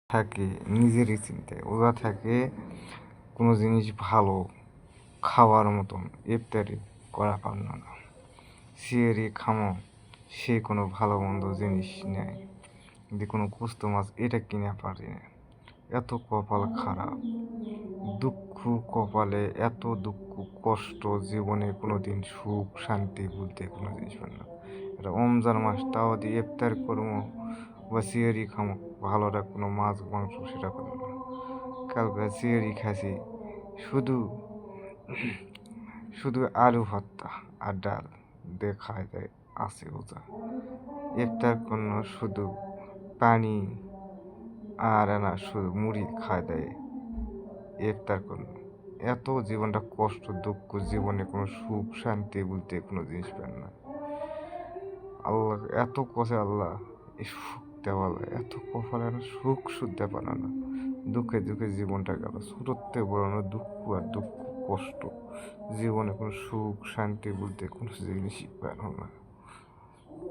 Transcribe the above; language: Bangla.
থাকে নিজেরই চিন্তায়, ওরা থাকে কোনো জিনিস ভালো খাওয়ার মতন ইফতারি করা পারল না, সিয়েরি খামো সে কোনো ভালো মন্দ জিনিস নেয়, যে কোনো কুস্ত মাছ এটা কিনে পারি না। এত কপাল খারাপ, দুঃখ কপালে, এত দুঃখ কষ্ট, জীবনে কোনো দিন সুখ শান্তি বলতে কোনো জিনিস পাই না। এটা রমজান মাস, তাও দিয়ে ইফতার করবো বা সিয়ারি খামো, ভালো কোনো মাছ মাংস সেটা করবো না। কালকে সিয়ারি খাসি, শুধু শুধু আলু ভর্তা আর ডাল দিয়ে খাওয়া যায়, আছে ওজা। ইফতার করলো শুধু পানি আর না শুধু মুড়ি খাওয়া দেয় ইফতার করলো। এত জীবনটা কষ্ট দুঃখ, জীবনে কোনো সুখ শান্তি বলতে কোনো জিনিস পান না। আল্লাহ এত কষে, আল্লাহ এই সুখ দেওয়া, এত কপালে না সুখ শুদ্ধে পারে না, দুঃখে দুঃখে জীবনটা গেল। ছোটতে বড় না দুঃখ আর দুঃখ কষ্ট, জীবনে কোনো সুখ শান্তি বলতে কোনো জিনিসই পায় না।